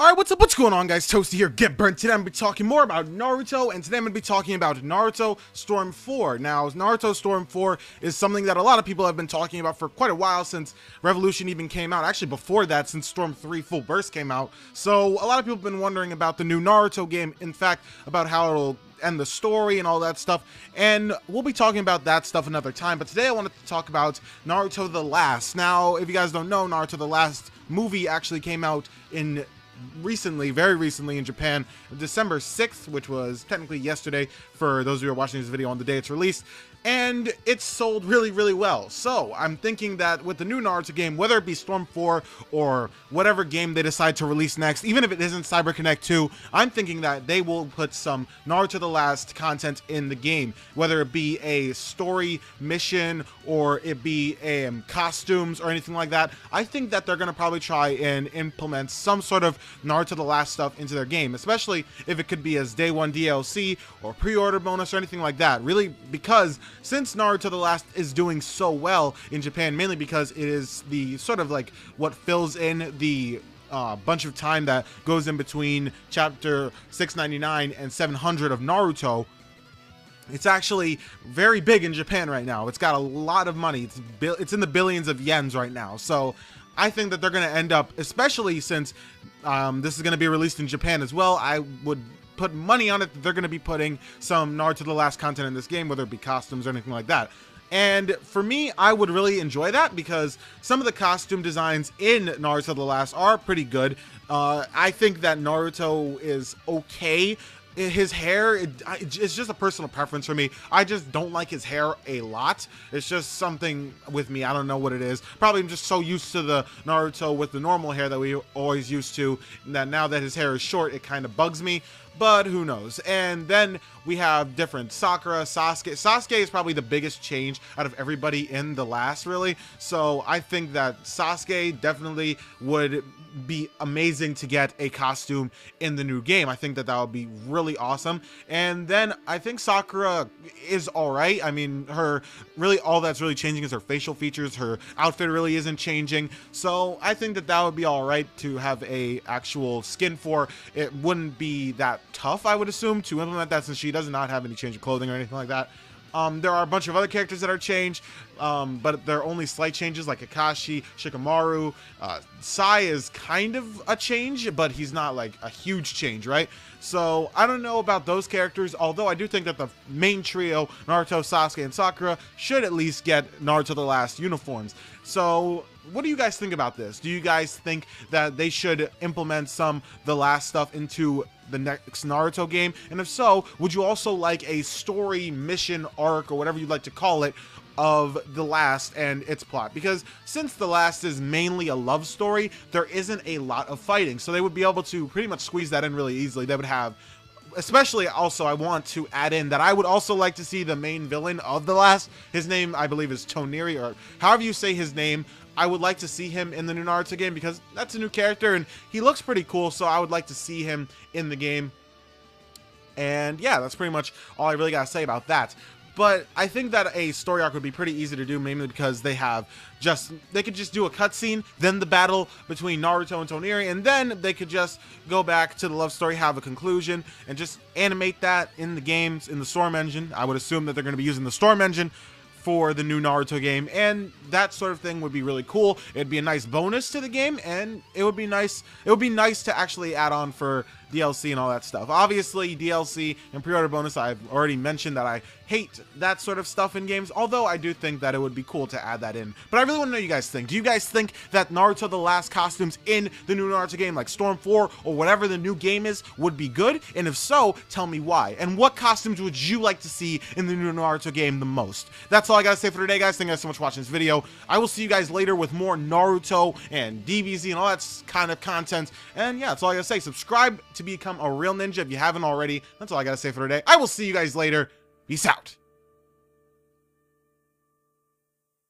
Alright, what's going on, guys? Toasty here, Get Burnt. Today I'm going to be talking more about Naruto, and today I'm going to be talking about Naruto Storm 4. Now, Naruto Storm 4 is something that a lot of people have been talking about for quite a while since Revolution even came out. Actually, before that, since Storm 3 Full Burst came out. So, a lot of people have been wondering about the new Naruto game, in fact, about how it'll end the story and all that stuff, and we'll be talking about that stuff another time. But today I wanted to talk about Naruto the Last. Now, if you guys don't know, Naruto the Last movie actually came out in very recently in Japan, December 6th, which was technically yesterday for those of you who are watching this video on the day it's released, and it sold really well. So I'm thinking that with the new Naruto game, whether it be Storm 4 or whatever game they decide to release next, even if it isn't CyberConnect 2, I'm thinking that they will put some Naruto the Last content in the game, whether it be a story mission or it be costumes or anything like that. I think that they're going to probably try and implement some sort of Naruto the Last stuff into their game, especially if it could be as day one DLC or pre-order bonus or anything like that. Really, because since Naruto the Last is doing so well in Japan, mainly because it is the sort of like what fills in the bunch of time that goes in between chapter 699 and 700 of Naruto, it's actually very big in Japan right now. It's got a lot of money. It's in the billions of yens right now. So I think that they're going to end up, especially since this is going to be released in Japan as well, I would put money on it that they're going to be putting some Naruto the Last content in this game, whether it be costumes or anything like that. And for me, I would really enjoy that because some of the costume designs in Naruto the Last are pretty good. I think that Naruto is okay. His hair, it's just a personal preference for me. I just don't like his hair a lot. It's just something with me. I don't know what it is. Probably I'm just so used to the Naruto with the normal hair that we always used to, that now that his hair is short, it kind of bugs me. But who knows? And then we have different Sakura, Sasuke. Sasuke is probably the biggest change out of everybody in the last, really. So I think that Sasuke definitely would be amazing to get a costume in the new game. I think that that would be really awesome. And then I think Sakura is all right. I mean, all that's really changing is her facial features. Her outfit really isn't changing. So I think that that would be all right to have a actual skin for. It wouldn't be that tough, I would assume, to implement that, since she does not have any change of clothing or anything like that. There are a bunch of other characters that are changed, but they're only slight changes, like Kakashi, Shikamaru. Sai is kind of a change, but he's not like a huge change, right? So I don't know about those characters, although I do think that the main trio, Naruto, Sasuke, and Sakura, should at least get Naruto the Last uniforms. So what do you guys think about this? Do you guys think that they should implement some the last stuff into the next Naruto game? And if so, would you also like a story, mission, arc, or whatever you'd like to call it, of the last and its plot? Because since the last is mainly a love story, there isn't a lot of fighting, so they would be able to pretty much squeeze that in really easily. They would have, especially, also I want to add in that I would also like to see the main villain of the last. His name, I believe, is Toneri, or however you say his name. I would like to see him in the new Naruto game because that's a new character and he looks pretty cool, so I would like to see him in the game. And yeah, that's pretty much all I really gotta say about that. But I think that a story arc would be pretty easy to do, mainly because they could just do a cutscene, then the battle between Naruto and Toneri, and then they could just go back to the love story, have a conclusion, and just animate that in the games, in the Storm engine. I would assume that they're going to be using the Storm engine for the new Naruto game, and that sort of thing would be really cool. It'd be a nice bonus to the game, and it would be nice to actually add on for DLC and all that stuff. Obviously, DLC and pre-order bonus, I've already mentioned that I hate that sort of stuff in games, although I do think that it would be cool to add that in. But I really want to know what you guys think. Do you guys think that Naruto the Last costumes in the new Naruto game, like Storm 4 or whatever the new game is, would be good? And if so, tell me why. And what costumes would you like to see in the new Naruto game the most? That's all I gotta say for today, guys. Thank you guys so much for watching this video. I will see you guys later with more Naruto and DBZ and all that kind of content. And yeah, that's all I gotta say. Subscribe to become a real ninja if you haven't already. That's all I gotta say for today. I will see you guys later. Peace out.